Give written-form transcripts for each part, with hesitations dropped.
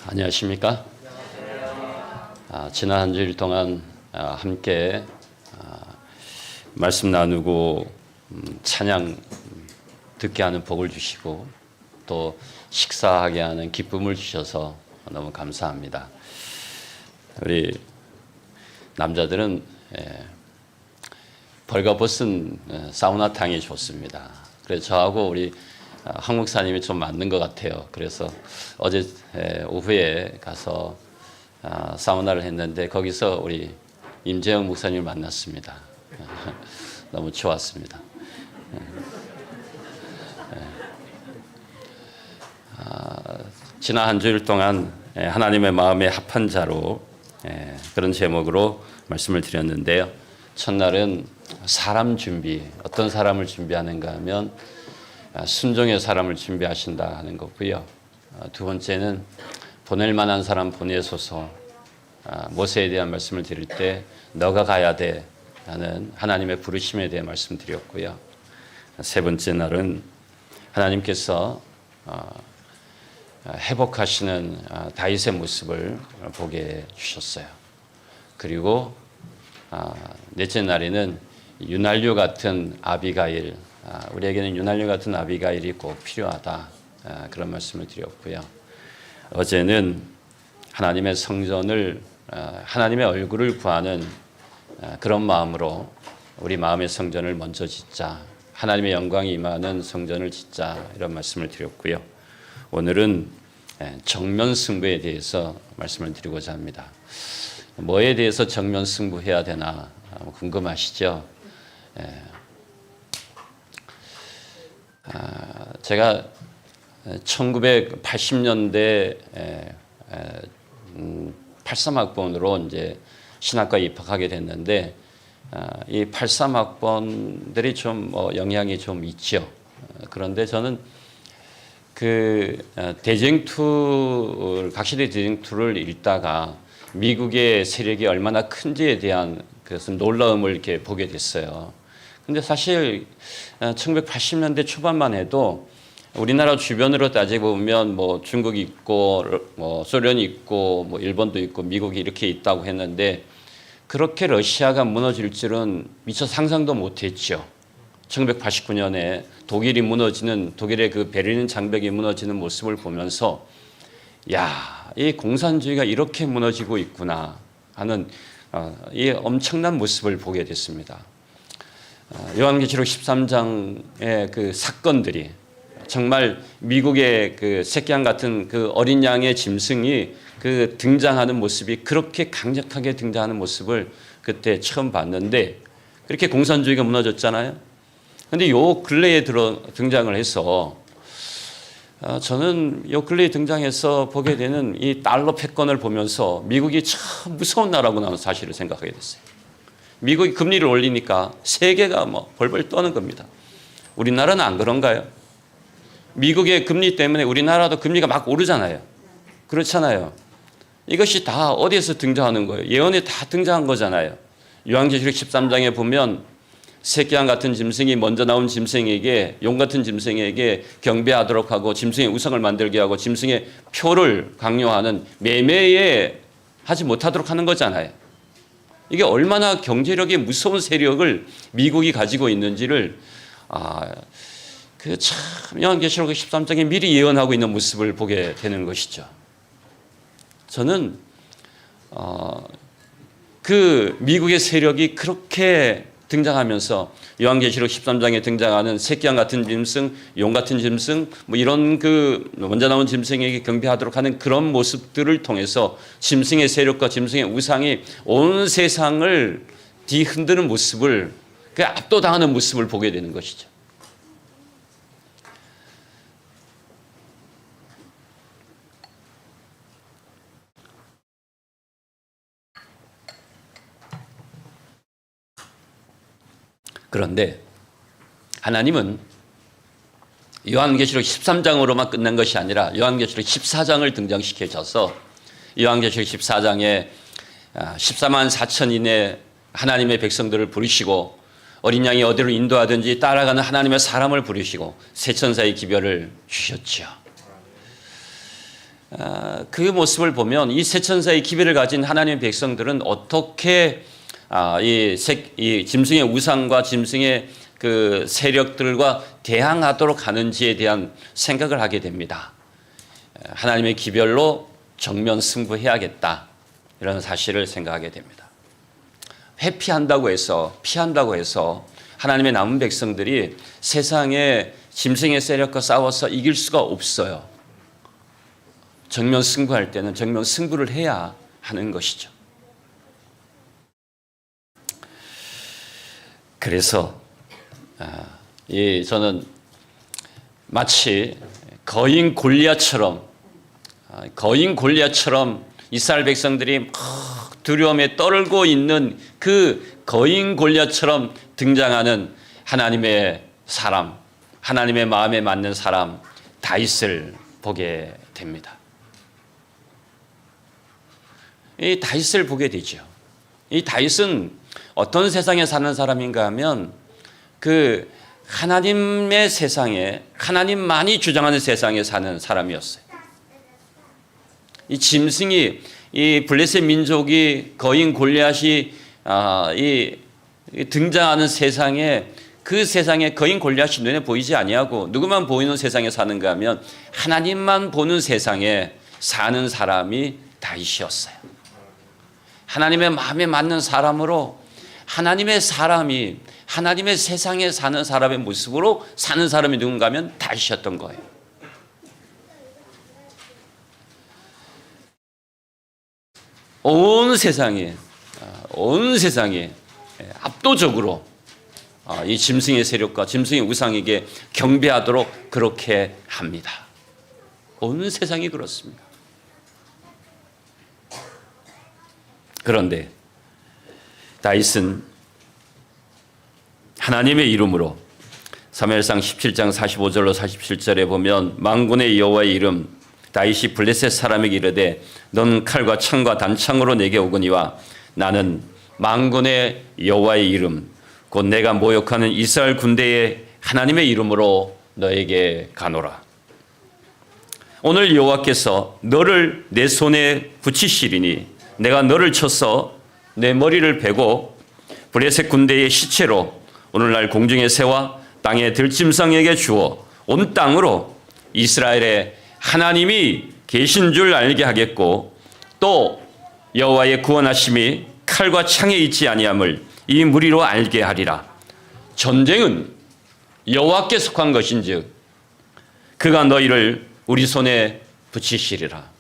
안녕하십니까? 지난 한 주일 동안 함께 말씀 나누고 찬양 듣게 하는 복을 주시고 또 식사하게 하는 기쁨을 주셔서 너무 감사합니다. 우리 남자들은 벌거벗은 사우나탕이 좋습니다. 그래서 저하고 우리 황 목사님이 좀 맞는 것 같아요. 그래서 어제 오후에 가서 사우나를 했는데 거기서 우리 임재영 목사님을 만났습니다. 너무 좋았습니다. 지난 한 주일 동안 하나님의 마음에 합한 자로 그런 제목으로 말씀을 드렸는데요. 첫날은 사람 준비, 어떤 사람을 준비하는가 하면 순종의 사람을 준비하신다 하는 거고요. 두 번째는 보낼 만한 사람 보내소서, 모세에 대한 말씀을 드릴 때 너가 가야 돼 하는 하나님의 부르심에 대해 말씀드렸고요. 세 번째 날은 하나님께서 회복하시는 다윗의 모습을 보게 해주셨어요. 그리고 넷째 날에는 유날요 같은 아비가일, 우리에게는 유날요 같은 아비가일이 꼭 필요하다, 그런 말씀을 드렸고요. 어제는 하나님의 성전을, 하나님의 얼굴을 구하는 그런 마음으로 우리 마음의 성전을 먼저 짓자, 하나님의 영광이 임하는 성전을 짓자, 이런 말씀을 드렸고요. 오늘은 정면 승부에 대해서 말씀을 드리고자 합니다. 뭐에 대해서 정면 승부해야 되나 궁금하시죠? 제가 1980년대 83학번으로 이제 신학과에 입학하게 됐는데 이 83학번들이 좀 영향이 좀 있죠. 그런데 저는 그 대쟁투, 각시대 대쟁투를 읽다가 미국의 세력이 얼마나 큰지에 대한 그것은 놀라움을 이렇게 보게 됐어요. 근데 사실 1980년대 초반만 해도 우리나라 주변으로 따지고 보면 뭐 중국이 있고 뭐 소련이 있고 뭐 일본도 있고 미국이 이렇게 있다고 했는데 그렇게 러시아가 무너질 줄은 미처 상상도 못했죠. 1989년에 독일이 무너지는, 독일의 그 베를린 장벽이 무너지는 모습을 보면서 야, 이 공산주의가 이렇게 무너지고 있구나 하는 이 엄청난 모습을 보게 됐습니다. 요한계시록 13장의 그 사건들이 정말 미국의 그 새끼양 같은 그 어린 양의 짐승이 그 등장하는 모습이 그렇게 강력하게 등장하는 모습을 그때 처음 봤는데 그렇게 공산주의가 무너졌잖아요. 그런데 요 근래에 등장을 해서 저는 요 근래에 등장해서 보게 되는 이 달러 패권을 보면서 미국이 참 무서운 나라구나 사실을 생각하게 됐어요. 미국이 금리를 올리니까 세계가 뭐 벌벌 떠는 겁니다. 우리나라는 안 그런가요? 미국의 금리 때문에 우리나라도 금리가 막 오르잖아요. 그렇잖아요. 이것이 다 어디에서 등장하는 거예요? 예언에 다 등장한 거잖아요. 요한계시록 13장에 보면 새끼양 같은 짐승이 먼저 나온 짐승에게, 용 같은 짐승에게 경배하도록 하고 짐승의 우상을 만들게 하고 짐승의 표를 강요하는 매매에 하지 못하도록 하는 거잖아요. 이게 얼마나 경제력의 무서운 세력을 미국이 가지고 있는지를 그 참 요한계시록 13장에 미리 예언하고 있는 모습을 보게 되는 것이죠. 저는 그 미국의 세력이 그렇게 등장하면서 요한계시록 13장에 등장하는 새끼양 같은 짐승, 용 같은 짐승, 뭐 이런 그 먼저 나온 짐승에게 경배하도록 하는 그런 모습들을 통해서 짐승의 세력과 짐승의 우상이 온 세상을 뒤흔드는 모습을, 그 압도당하는 모습을 보게 되는 것이죠. 그런데 하나님은 요한계시록 13장으로만 끝난 것이 아니라 요한계시록 14장을 등장시켜줘서 요한계시록 14장에 14만 4천인의 하나님의 백성들을 부르시고 어린 양이 어디로 인도하든지 따라가는 하나님의 사람을 부르시고 세 천사의 기별을 주셨죠. 그 모습을 보면 이 세 천사의 기별을 가진 하나님의 백성들은 어떻게 이 짐승의 우상과 짐승의 그 세력들과 대항하도록 하는지에 대한 생각을 하게 됩니다. 하나님의 기별로 정면 승부해야겠다, 이런 사실을 생각하게 됩니다. 피한다고 해서 하나님의 남은 백성들이 세상의 짐승의 세력과 싸워서 이길 수가 없어요. 정면 승부할 때는 정면 승부를 해야 하는 것이죠. 그래서 저는 마치 거인 골리앗처럼 이스라엘 백성들이 막 두려움에 떨고 있는 그 거인 골리앗처럼 등장하는 하나님의 사람, 하나님의 마음에 맞는 사람 다윗을 보게 됩니다. 이 다윗을 보게 되죠. 이 다윗은 어떤 세상에 사는 사람인가 하면 그 하나님의 세상에, 하나님만이 주장하는 세상에 사는 사람이었어요. 이 짐승이, 이 블레셋 민족이, 거인 골리앗이 등장하는 세상에, 그 세상에 거인 골리앗이 눈에 보이지 아니하고 누구만 보이는 세상에 사는가 하면 하나님만 보는 세상에 사는 사람이 다윗이었어요. 하나님의 마음에 맞는 사람으로, 하나님의 사람이 하나님의 세상에 사는 사람의 모습으로 사는 사람이 누군가 하면 다윗이었던 거예요. 온 세상에 압도적으로 이 짐승의 세력과 짐승의 우상에게 경배하도록 그렇게 합니다. 온 세상이 그렇습니다. 그런데 다윗은 하나님의 이름으로, 사무엘상 17장 45절로 47절에 보면 만군의 여호와의 이름, 다윗이 블레셋 사람에게 이르되 넌 칼과 창과 단창으로 내게 오거니와 나는 만군의 여호와의 이름 곧 내가 모욕하는 이스라엘 군대의 하나님의 이름으로 너에게 가노라. 오늘 여호와께서 너를 내 손에 붙이시리니 내가 너를 쳐서 내 머리를 베고 블레셋 군대의 시체로 오늘날 공중의 새와 땅의 들짐승에게 주어 온 땅으로 이스라엘의 하나님이 계신 줄 알게 하겠고 또 여호와의 구원하심이 칼과 창에 있지 아니함을 이 무리로 알게 하리라. 전쟁은 여호와께 속한 것인즉 그가 너희를 우리 손에 붙이시리라.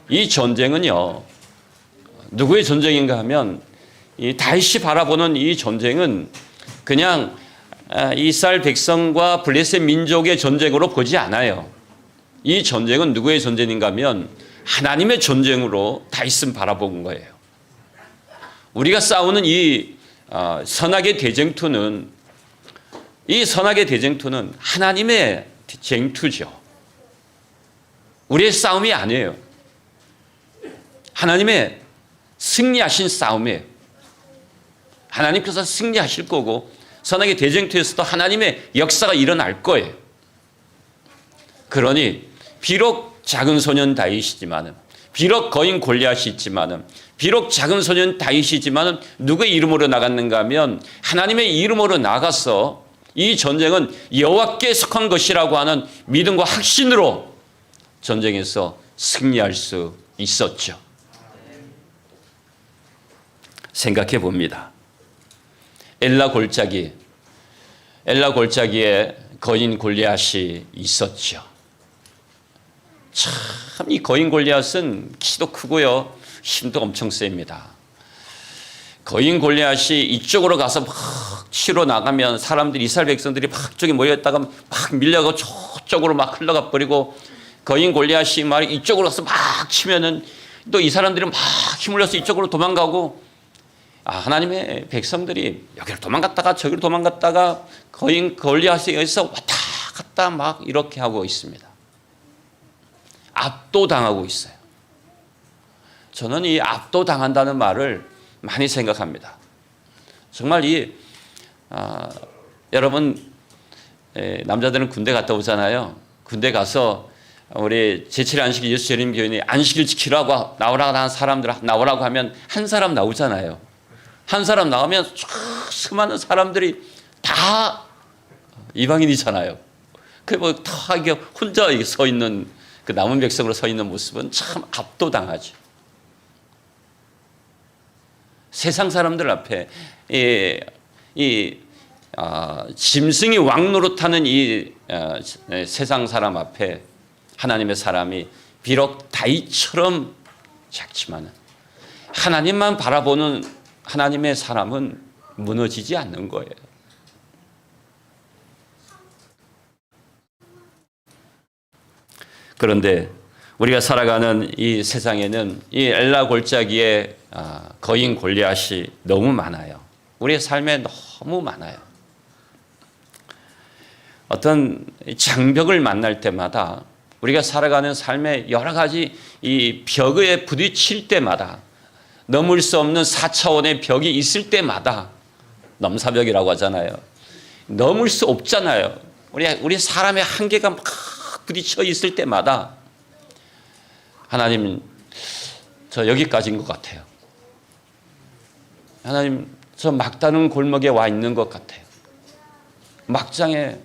이 전쟁은요, 누구의 전쟁인가 하면 이 다윗이 바라보는 이 전쟁은 그냥 이스라엘 백성과 블레셋 민족의 전쟁으로 보지 않아요. 이 전쟁은 누구의 전쟁인가 하면 하나님의 전쟁으로 다윗은 바라본 거예요. 우리가 싸우는 이 선악의 대쟁투는, 이 선악의 대쟁투는 하나님의 쟁투죠. 우리의 싸움이 아니에요. 하나님의 승리하신 싸움이에요. 하나님께서 승리하실 거고 선악의 대쟁투에서도 하나님의 역사가 일어날 거예요. 그러니 비록 작은 소년 다윗이지만은, 비록 거인 골리앗이 있지만은, 비록 작은 소년 다윗이지만은 누구의 이름으로 나갔는가 하면 하나님의 이름으로 나가서 이 전쟁은 여호와께 속한 것이라고 하는 믿음과 확신으로 전쟁에서 승리할 수 있었죠. 생각해 봅니다. 엘라 골짜기에 거인 골리앗이 있었죠. 참 이 거인 골리앗은 키도 크고요, 힘도 엄청 셉니다. 거인 골리앗이 이쪽으로 가서 막 치러 나가면 사람들이, 이스라엘 백성들이 막 저기 모였다가 막 밀려가 저쪽으로 막 흘러가 버리고, 거인 골리앗이 막 이쪽으로 가서 막 치면은 또 이 사람들이 막 힘을 내서 이쪽으로 도망가고, 하나님의 백성들이 여기로 도망갔다가 저기로 도망갔다가 거인 골리앗이 여기서 왔다 갔다 막 이렇게 하고 있습니다. 압도당하고 있어요. 저는 이 압도당한다는 말을 많이 생각합니다. 정말 여러분, 남자들은 군대 갔다 오잖아요. 군대 가서 우리 제7일 안식 예수 재림 교인이 안식일 지키라고 나오라고 하는 사람들 나오라고 하면 한 사람 나오잖아요. 한 사람 나오면 수많은 사람들이 다 이방인이잖아요. 그뭐다 혼자 서 있는 그 남은 백성으로 서 있는 모습은 참 압도당하죠. 세상 사람들 앞에 짐승이 왕노릇하는 이 세상 사람 앞에 하나님의 사람이 비록 다이처럼 작지만 하나님만 바라보는 하나님의 사람은 무너지지 않는 거예요. 그런데 우리가 살아가는 이 세상에는 이 엘라 골짜기에 거인 골리앗이 너무 많아요. 우리의 삶에 너무 많아요. 어떤 장벽을 만날 때마다 우리가 살아가는 삶에 여러 가지 이 벽에 부딪힐 때마다 넘을 수 없는 4차원의 벽이 있을 때마다 넘사벽이라고 하잖아요. 넘을 수 없잖아요. 우리 사람의 한계가 막 부딪혀 있을 때마다 하나님, 저 여기까지인 것 같아요. 하나님, 저 막다른 골목에 와 있는 것 같아요. 막장에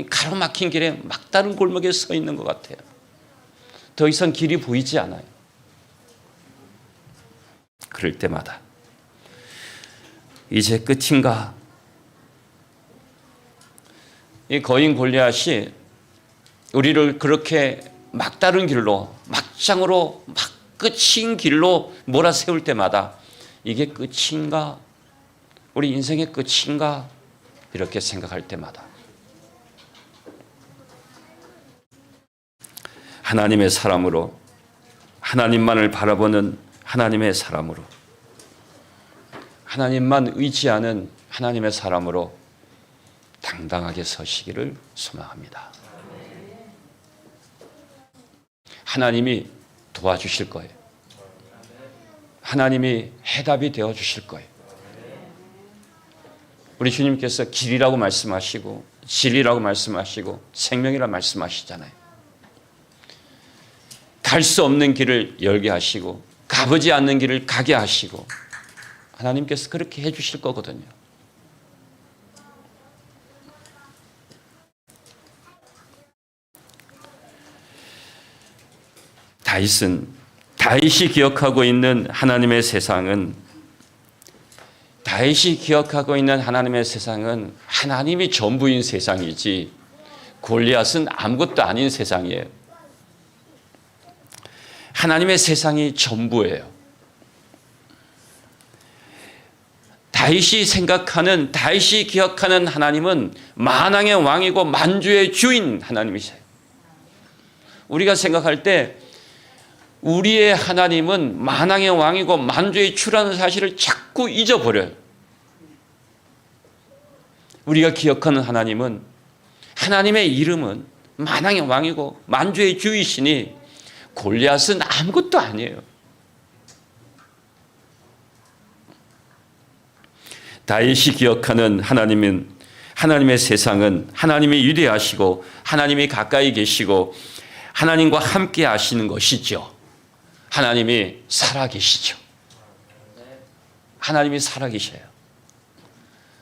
가로막힌 길에 막다른 골목에 서 있는 것 같아요. 더 이상 길이 보이지 않아요. 그럴 때마다 이제 끝인가? 이 거인 골리앗이 우리를 그렇게 막다른 길로, 막장으로, 막 끝인 길로 몰아세울 때마다 이게 끝인가? 우리 인생의 끝인가? 이렇게 생각할 때마다 하나님의 사람으로, 하나님만을 바라보는 하나님의 사람으로, 하나님만 의지하는 하나님의 사람으로 당당하게 서시기를 소망합니다. 하나님이 도와주실 거예요. 하나님이 해답이 되어주실 거예요. 우리 주님께서 길이라고 말씀하시고 진리라고 말씀하시고 생명이라고 말씀하시잖아요. 갈 수 없는 길을 열게 하시고 가보지 않는 길을 가게 하시고 하나님께서 그렇게 해주실 거거든요. 다윗이 기억하고 있는 하나님의 세상은 하나님이 전부인 세상이지 골리앗은 아무것도 아닌 세상이에요. 하나님의 세상이 전부예요. 다윗이 기억하는 하나님은 만왕의 왕이고 만주의 주인 하나님이세요. 우리가 생각할 때 우리의 하나님은 만왕의 왕이고 만주의 주라는 사실을 자꾸 잊어버려요. 우리가 기억하는 하나님은, 하나님의 이름은 만왕의 왕이고 만주의 주이시니 골리앗은 아무것도 아니에요. 다윗이 기억하는 하나님은, 하나님의 세상은 하나님이 위대하시고 하나님이 가까이 계시고 하나님과 함께 하시는 것이죠. 하나님이 살아계시죠. 하나님이 살아계셔요.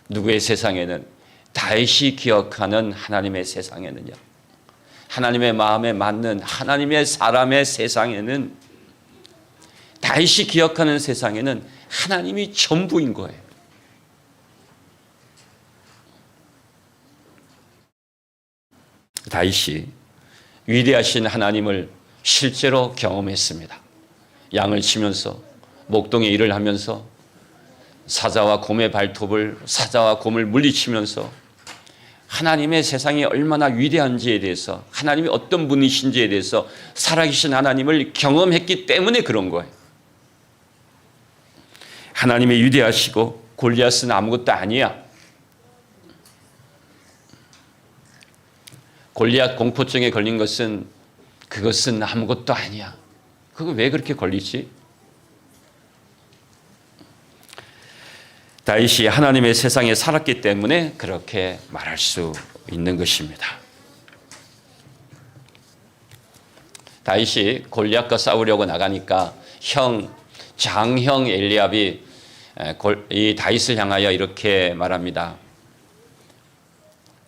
누구의 세상에는? 다윗이 기억하는 하나님의 세상에는요, 하나님의 마음에 맞는 하나님의 사람의 세상에는, 다윗이 기억하는 세상에는 하나님이 전부인 거예요. 다윗이 위대하신 하나님을 실제로 경험했습니다. 양을 치면서, 목동의 일을 하면서, 사자와 곰의 발톱을, 사자와 곰을 물리치면서 하나님의 세상이 얼마나 위대한지에 대해서, 하나님이 어떤 분이신지에 대해서 살아계신 하나님을 경험했기 때문에 그런 거예요. 하나님이 위대하시고 골리앗은 아무것도 아니야. 골리앗 공포증에 걸린 것은, 그것은 아무것도 아니야. 그거 왜 그렇게 걸리지? 다윗이 하나님의 세상에 살았기 때문에 그렇게 말할 수 있는 것입니다. 다윗이 골리앗과 싸우려고 나가니까 장형 엘리압이 이 다윗을 향하여 이렇게 말합니다.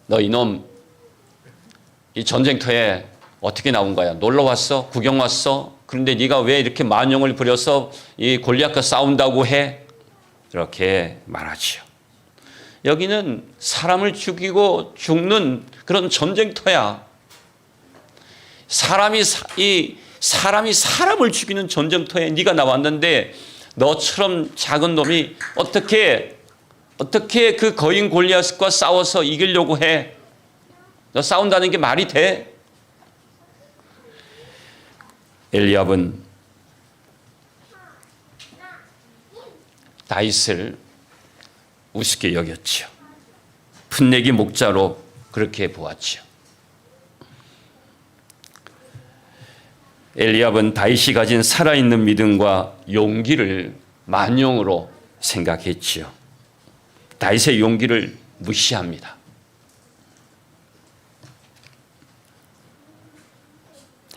너 이놈, 이 전쟁터에 어떻게 나온 거야? 놀러 왔어? 구경 왔어? 그런데 네가 왜 이렇게 만용을 부려서 이 골리앗과 싸운다고 해? 이렇게 말하지요. 여기는 사람을 죽이고 죽는 그런 전쟁터야. 사람이 사람을 죽이는 전쟁터에 네가 나왔는데 너처럼 작은 놈이 어떻게 그 거인 골리앗과 싸워서 이기려고 해? 너 싸운다는 게 말이 돼? 엘리압은 다윗을 우습게 여겼지요. 풋내기 목자로 그렇게 보았지요. 엘리압은 다윗이 가진 살아있는 믿음과 용기를 만용으로 생각했지요. 다윗의 용기를 무시합니다.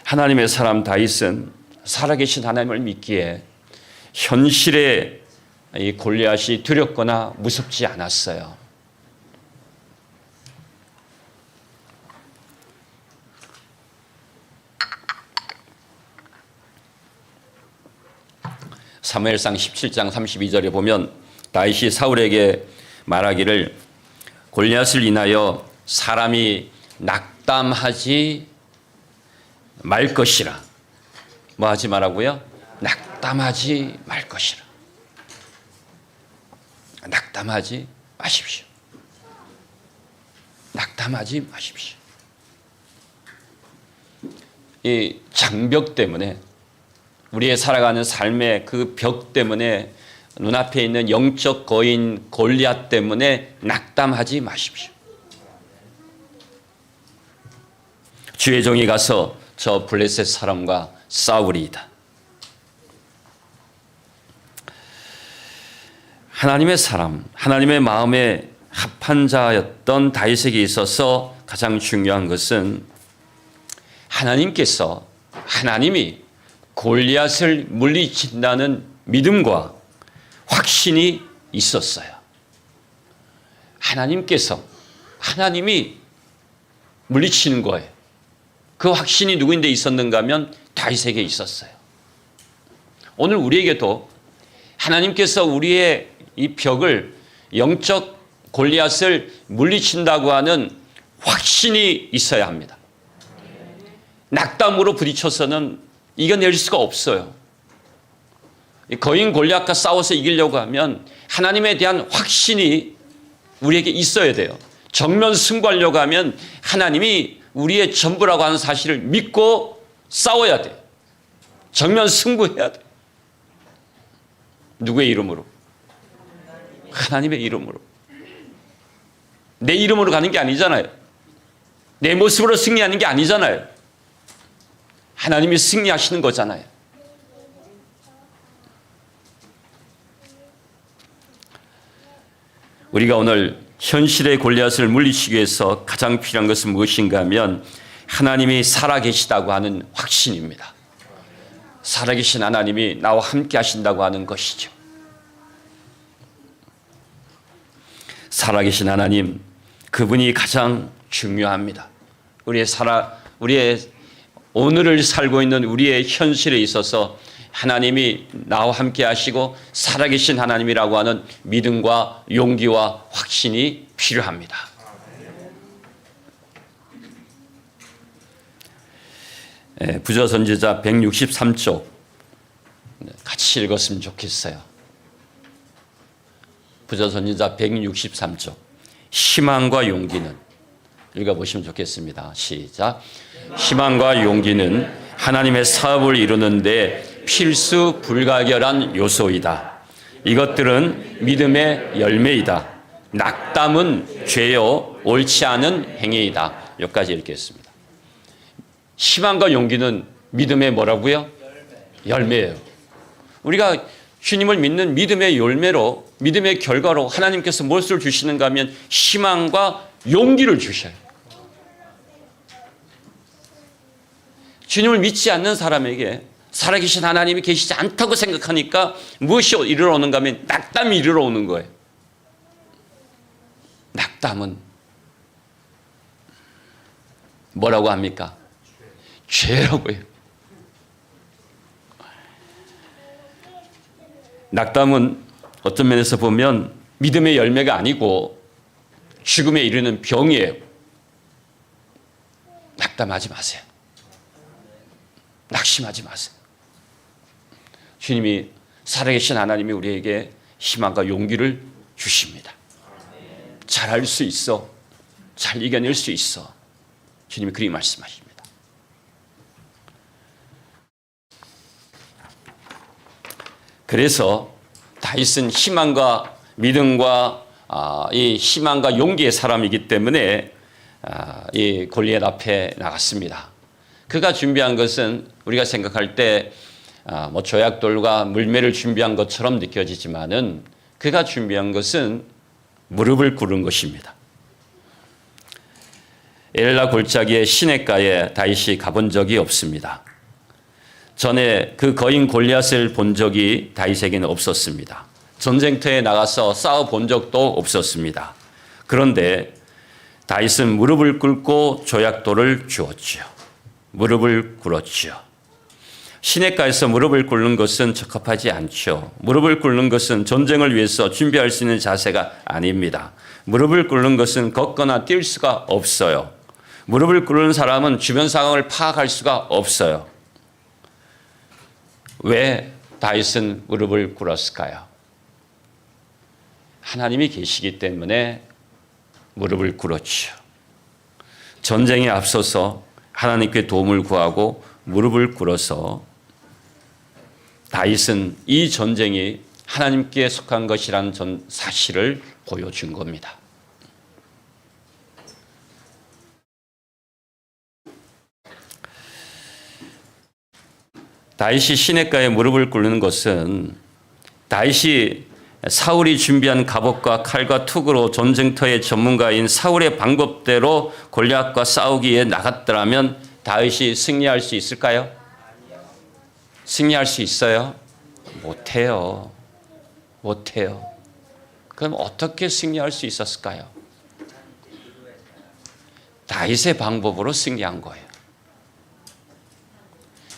하나님의 사람 다윗은 살아계신 하나님을 믿기에 현실의 이 골리앗이 두렵거나 무섭지 않았어요. 사무엘상 17장 32절에 보면 다윗이 사울에게 말하기를 골리앗을 인하여 사람이 낙담하지 말 것이라. 뭐 하지 말라고요? 낙담하지 말 것이라. 낙담하지 마십시오. 낙담하지 마십시오. 이 장벽 때문에, 우리의 살아가는 삶의 그 벽 때문에, 눈앞에 있는 영적 거인 골리앗 때문에 낙담하지 마십시오. 주의 종이 가서 저 블레셋 사람과 싸우리이다. 하나님의 사람, 하나님의 마음에 합한 자였던 다윗에게 있어서 가장 중요한 것은 하나님이 골리앗을 물리친다는 믿음과 확신이 있었어요. 하나님이 물리치는 거예요. 그 확신이 누구인데 있었는가 하면 다윗에게 있었어요. 오늘 우리에게도 하나님께서 우리의 이 벽을, 영적 골리앗을 물리친다고 하는 확신이 있어야 합니다. 낙담으로 부딪혀서는 이겨낼 수가 없어요. 거인 골리앗과 싸워서 이기려고 하면 하나님에 대한 확신이 우리에게 있어야 돼요. 정면 승부하려고 하면 하나님이 우리의 전부라고 하는 사실을 믿고 싸워야 돼요. 정면 승부해야 돼요. 누구의 이름으로? 하나님의 이름으로. 내 이름으로 가는 게 아니잖아요. 내 모습으로 승리하는 게 아니잖아요. 하나님이 승리하시는 거잖아요. 우리가 오늘 현실의 골리앗을 물리치기 위해서 가장 필요한 것은 무엇인가 하면 하나님이 살아계시다고 하는 확신입니다. 살아계신 하나님이 나와 함께 하신다고 하는 것이죠. 살아계신 하나님, 그분이 가장 중요합니다. 우리의 오늘을 살고 있는 우리의 현실에 있어서 하나님이 나와 함께 하시고 살아계신 하나님이라고 하는 믿음과 용기와 확신이 필요합니다. 부조선지자 163쪽 같이 읽었으면 좋겠어요. 부조선지자 163쪽. 희망과 용기는, 읽어보시면 좋겠습니다. 시작. 희망과 용기는 하나님의 사업을 이루는 데 필수 불가결한 요소이다. 이것들은 믿음의 열매이다. 낙담은 죄요 옳지 않은 행위이다. 여기까지 읽겠습니다. 희망과 용기는 믿음의 뭐라고요? 열매예요. 우리가 주님을 믿는 믿음의 열매로, 믿음의 결과로 하나님께서 무엇을 주시는가 하면 희망과 용기를 주셔요. 주님을 믿지 않는 사람에게 살아계신 하나님이 계시지 않다고 생각하니까 무엇이 이르러 오는가 하면 낙담이 이르러 오는 거예요. 낙담은 뭐라고 합니까? 죄라고 해요. 낙담은 어떤 면에서 보면 믿음의 열매가 아니고 죽음에 이르는 병이에요. 낙담하지 마세요. 낙심하지 마세요. 주님이 살아계신 하나님이 우리에게 희망과 용기를 주십니다. 잘할 수 있어. 잘 이겨낼 수 있어. 주님이 그렇게 말씀하십니다. 그래서 다윗은 희망과 믿음과 이 희망과 용기의 사람이기 때문에 이 골리앗 앞에 나갔습니다. 그가 준비한 것은 우리가 생각할 때 뭐 조약돌과 물매를 준비한 것처럼 느껴지지만은 그가 준비한 것은 무릎을 꿇은 것입니다. 엘라 골짜기의 시냇가에 다윗이 가본 적이 없습니다. 전에 그 거인 골리앗을 본 적이 다윗에게는 없었습니다. 전쟁터에 나가서 싸워 본 적도 없었습니다. 그런데 다윗은 무릎을 꿇고 조약돌을 주었지요. 무릎을 꿇었지요. 시냇가에서 무릎을 꿇는 것은 적합하지 않죠. 무릎을 꿇는 것은 전쟁을 위해서 준비할 수 있는 자세가 아닙니다. 무릎을 꿇는 것은 걷거나 뛸 수가 없어요. 무릎을 꿇는 사람은 주변 상황을 파악할 수가 없어요. 왜 다윗은 무릎을 꿇었을까요? 하나님이 계시기 때문에 무릎을 꿇었죠. 전쟁에 앞서서 하나님께 도움을 구하고 무릎을 꿇어서 다윗은 이 전쟁이 하나님께 속한 것이라는 사실을 보여준 겁니다. 다윗이 시냇가에 무릎을 꿇는 것은 다윗이 사울이 준비한 갑옷과 칼과 툭으로 전쟁터의 전문가인 사울의 방법대로 골리앗과 싸우기에 나갔더라면 다윗이 승리할 수 있을까요? 승리할 수 있어요? 못해요. 못해요. 그럼 어떻게 승리할 수 있었을까요? 다윗의 방법으로 승리한 거예요.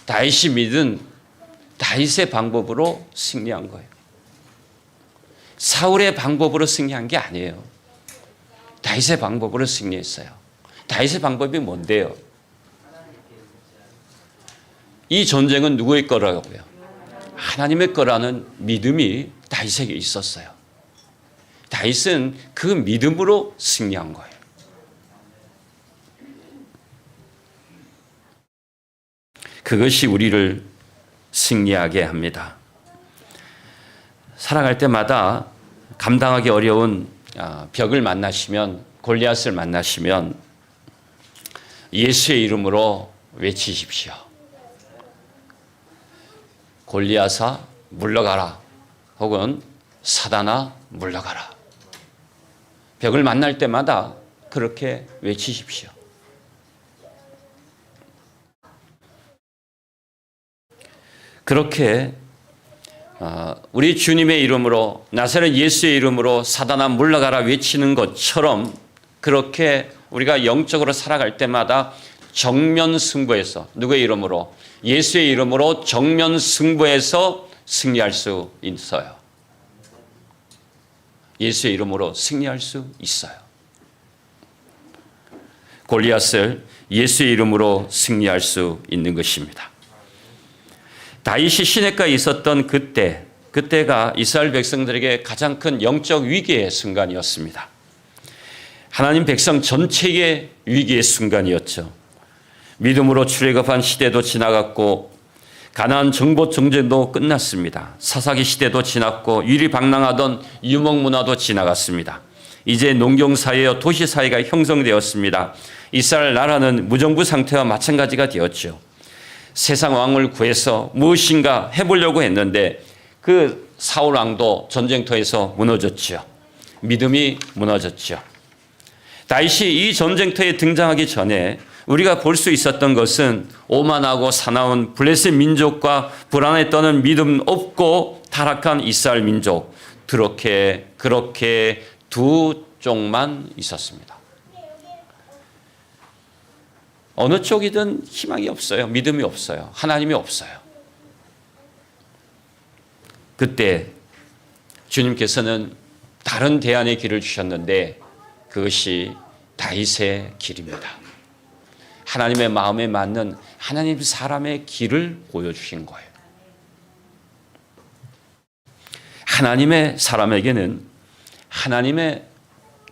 다윗이 믿은 다윗의 방법으로 승리한 거예요. 사울의 방법으로 승리한 게 아니에요. 다윗의 방법으로 승리했어요. 다윗의 방법이 뭔데요? 이 전쟁은 누구의 거라고요? 하나님의 거라는 믿음이 다윗에게 있었어요. 다윗은 그 믿음으로 승리한 거예요. 그것이 우리를 승리하게 합니다. 살아갈 때마다 감당하기 어려운 벽을 만나시면, 골리앗을 만나시면 예수의 이름으로 외치십시오. 골리앗아 물러가라, 혹은 사단아 물러가라. 벽을 만날 때마다 그렇게 외치십시오. 그렇게 우리 주님의 이름으로, 나사렛 예수의 이름으로 사단아 물러가라 외치는 것처럼, 그렇게 우리가 영적으로 살아갈 때마다 정면 승부에서, 누구의 이름으로? 예수의 이름으로 정면 승부에서 승리할 수 있어요. 예수의 이름으로 승리할 수 있어요. 골리앗을 예수의 이름으로 승리할 수 있는 것입니다. 다윗이 시냇가에 있었던 그때가 이스라엘 백성들에게 가장 큰 영적 위기의 순간이었습니다. 하나님 백성 전체의 위기의 순간이었죠. 믿음으로 출애굽한 시대도 지나갔고 가나안 정복 전쟁도 끝났습니다. 사사기 시대도 지났고 유리방랑하던 유목문화도 지나갔습니다. 이제 농경사회와 도시사회가 형성되었습니다. 이스라엘 나라는 무정부 상태와 마찬가지가 되었죠. 세상 왕을 구해서 무엇인가 해보려고 했는데 그 사울 왕도 전쟁터에서 무너졌죠. 믿음이 무너졌죠. 다윗이 이 전쟁터에 등장하기 전에 우리가 볼 수 있었던 것은 오만하고 사나운 블레셋 민족과 불안에 떠는 믿음 없고 타락한 이스라엘 민족, 그렇게 두 쪽만 있었습니다. 어느 쪽이든 희망이 없어요. 믿음이 없어요. 하나님이 없어요. 그때 주님께서는 다른 대안의 길을 주셨는데 그것이 다윗의 길입니다. 하나님의 마음에 맞는 하나님 사람의 길을 보여주신 거예요. 하나님의 사람에게는 하나님의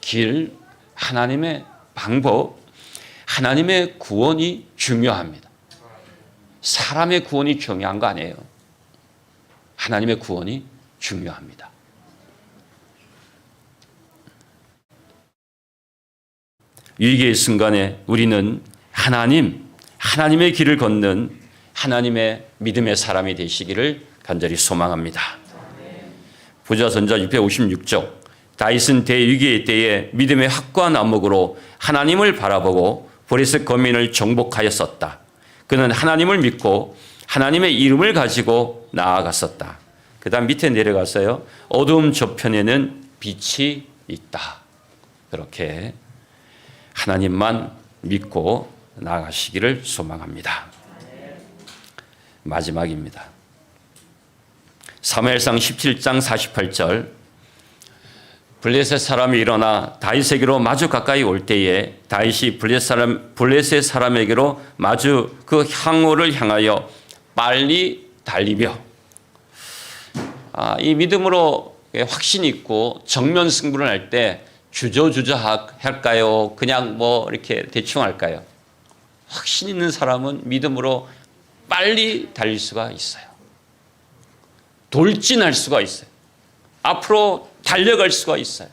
길, 하나님의 방법, 하나님의 구원이 중요합니다. 사람의 구원이 중요한 거 아니에요. 하나님의 구원이 중요합니다. 위기의 순간에 우리는 하나님의 길을 걷는 하나님의 믿음의 사람이 되시기를 간절히 소망합니다. 부자전자 656쪽. 다윗은 대위기의 때에 믿음의 확고한 안목으로 하나님을 바라보고 블레셋 거민을 정복하였었다. 그는 하나님을 믿고 하나님의 이름을 가지고 나아갔었다. 그 다음 밑에 내려가서요. 어두움 저편에는 빛이 있다. 그렇게 하나님만 믿고 나아가시기를 소망합니다. 마지막입니다. 사무엘상 17장 48절. 블레셋 사람이 일어나 다윗에게로 마주 가까이 올 때에 다윗이 블레셋 사람에게로 마주 그 향로를 향하여 빨리 달리며, 이 믿음으로 확신 있고 정면 승부를 할 때 주저주저 할까요? 그냥 뭐 이렇게 대충 할까요? 확신 있는 사람은 믿음으로 빨리 달릴 수가 있어요. 돌진할 수가 있어요. 앞으로 달려갈 수가 있어요.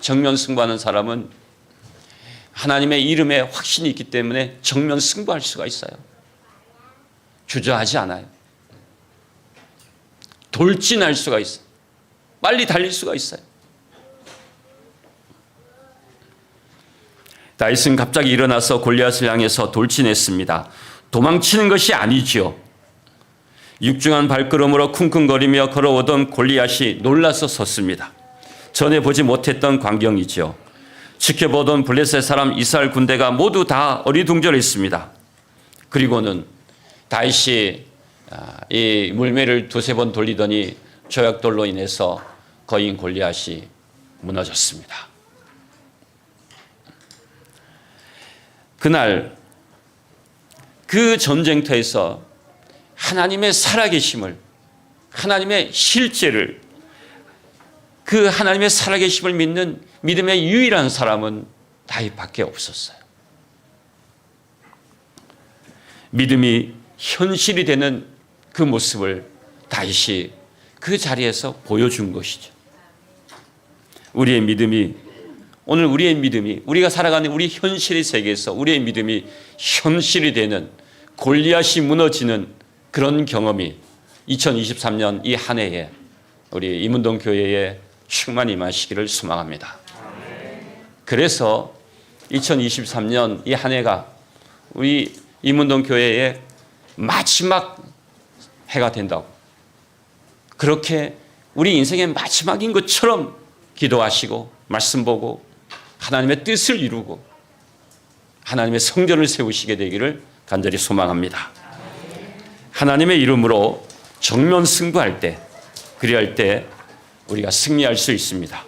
정면 승부하는 사람은 하나님의 이름에 확신이 있기 때문에 정면 승부할 수가 있어요. 주저하지 않아요. 돌진할 수가 있어요. 빨리 달릴 수가 있어요. 다윗은 갑자기 일어나서 골리앗을 향해서 돌진했습니다. 도망치는 것이 아니지요. 육중한 발걸음으로 쿵쿵거리며 걸어오던 골리앗이 놀라서 섰습니다. 전에 보지 못했던 광경이지요. 지켜보던 블레셋 사람 이스라엘 군대가 모두 다 어리둥절했습니다. 그리고는 다윗이 이 물매를 두세 번 돌리더니 조약돌로 인해서 거인 골리앗이 무너졌습니다. 그날 그 전쟁터에서 하나님의 살아계심을, 하나님의 실제를, 그 하나님의 살아계심을 믿는 믿음의 유일한 사람은 다윗밖에 없었어요. 믿음이 현실이 되는 그 모습을 다윗이 그 자리에서 보여준 것이죠. 우리의 믿음이, 오늘 우리의 믿음이, 우리가 살아가는 우리 현실의 세계에서 우리의 믿음이 현실이 되는, 골리앗이 무너지는 그런 경험이 2023년 이 한 해에 우리 이문동 교회에 충만히 임하시기를 소망합니다. 그래서 2023년 이 한 해가 우리 이문동 교회의 마지막 해가 된다고, 그렇게 우리 인생의 마지막인 것처럼 기도하시고 말씀 보고 하나님의 뜻을 이루고 하나님의 성전을 세우시게 되기를 간절히 소망합니다. 하나님의 이름으로 정면 승부할 때, 그리할 때 우리가 승리할 수 있습니다.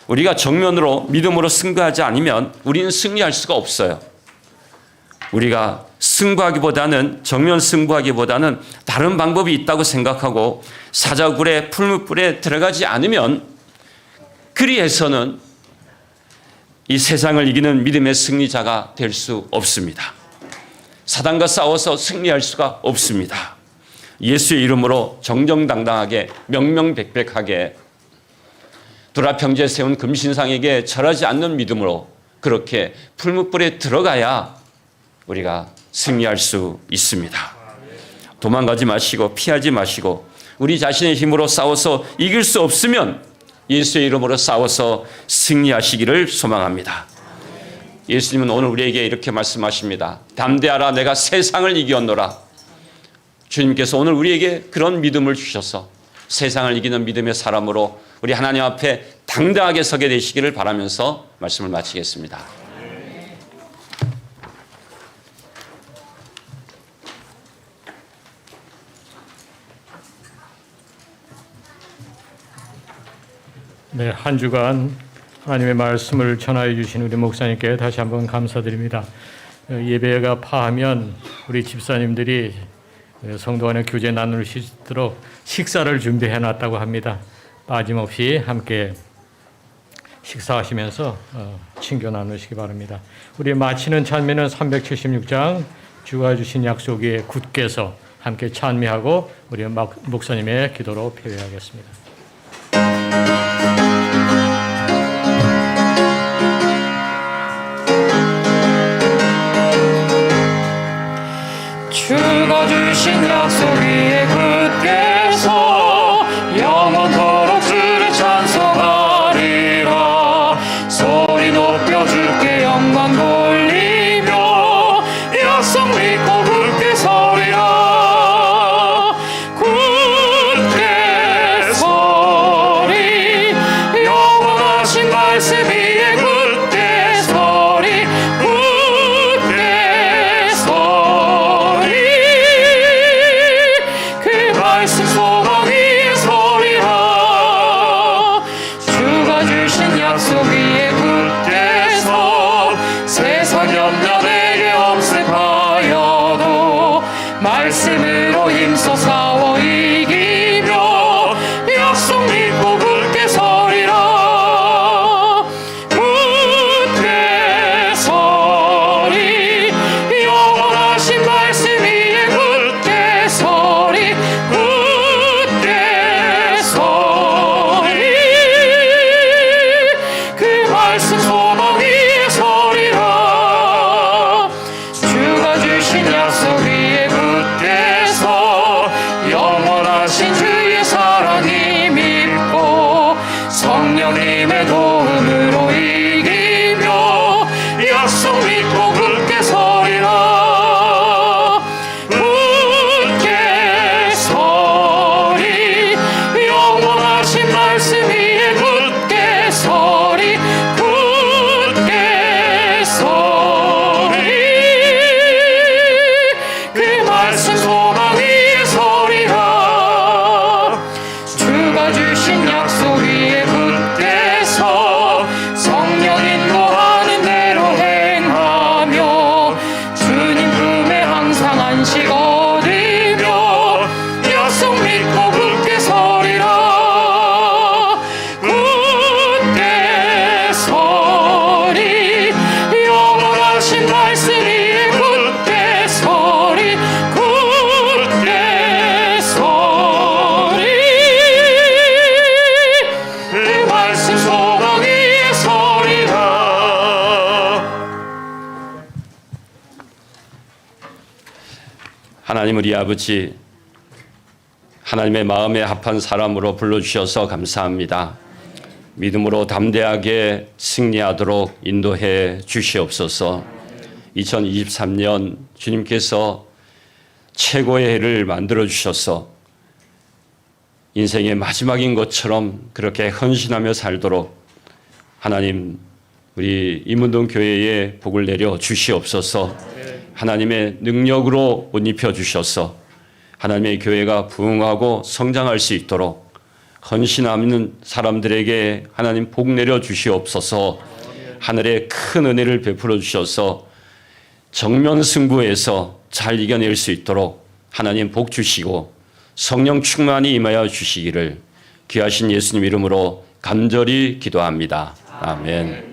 우리가 정면으로 믿음으로 승부하지 않으면 우리는 승리할 수가 없어요. 우리가 승부하기보다는, 정면 승부하기보다는 다른 방법이 있다고 생각하고 사자굴에 풀무불에 들어가지 않으면, 그리해서는 이 세상을 이기는 믿음의 승리자가 될 수 없습니다. 사단과 싸워서 승리할 수가 없습니다. 예수의 이름으로 정정당당하게 명명백백하게 두라평지에 세운 금신상에게 절하지 않는 믿음으로 그렇게 풀무불에 들어가야 우리가 승리할 수 있습니다. 도망가지 마시고 피하지 마시고 우리 자신의 힘으로 싸워서 이길 수 없으면 예수의 이름으로 싸워서 승리하시기를 소망합니다. 예수님은 오늘 우리에게 이렇게 말씀하십니다. 담대하라, 내가 세상을 이겼노라. 주님께서 오늘 우리에게 그런 믿음을 주셔서 세상을 이기는 믿음의 사람으로 우리 하나님 앞에 당당하게 서게 되시기를 바라면서 말씀을 마치겠습니다. 네, 한 주간 하나님의 말씀을 전하여 주신 우리 목사님께 다시 한번 감사드립니다. 예배가 파하면 우리 집사님들이 성도 간의 교제 나눌 수 있도록 식사를 준비해 놨다고 합니다. 빠짐없이 함께 식사하시면서 친교 나누시기 바랍니다. 우리 마치는 찬미는 376장 주가 주신 약속 위에 굳게서 함께 찬미하고 우리 목사님의 기도로 표회하겠습니다. 주가 주신 약속 위에 굳게서 영원토록 주를 찬송하리라. 소리 높여 주께 영광 돌리며 약속 믿고 굳게 서리라. 굳게 서리 영원하신 말씀 위에 굳게 서리. 굳게 서리 그 말씀 소망 위에 서리라. 주가 주신 약속 위에 굳게 서 세상 염려 내게 엄습하여도 말씀으로 힘써 싸워 이기며 약속 믿고 굳게 서리라. 굳게 서리 영원하신 말씀 위에 굳게 서리. 굳게 서리 그 말씀 소망 위에 서리라. 주가 주신 약속 위에 굳게 서 영원하신 주의 사랑이 믿고 성령님의 도움으로 이기며 약속 믿고 굳게 서리라. 굳게 서리 영원하신 말씀 위에 굳게 서리. 굳게 서리 그 말씀 소망 위에 서리라. 주가 주신 약속 위에 굳게 서 성령 인도하는 대로 행하며 주님 품에 항상 안식 얻으며 약속 믿고 굳게 서리라. 굳게 서리 영원하신 말씀 위에 굳게 서리. 굳게 서리 그 말씀 소망 위에 서리라. 하나님 우리 아버지, 하나님의 마음에 합한 사람으로 불러주셔서 감사합니다. 믿음으로 담대하게 승리하도록 인도해 주시옵소서. 2023년 주님께서 최고의 해를 만들어 주셔서 인생의 마지막인 것처럼 그렇게 헌신하며 살도록 하나님 우리 임운동 교회에 복을 내려 주시옵소서. 하나님의 능력으로 옷 입혀 주셔서 하나님의 교회가 부흥하고 성장할 수 있도록 헌신하는 사람들에게 하나님 복 내려 주시옵소서. 하늘의 큰 은혜를 베풀어 주셔서 정면 승부에서 잘 이겨낼 수 있도록 하나님 복 주시고 성령 충만히 임하여 주시기를 귀하신 예수님 이름으로 간절히 기도합니다. 아멘.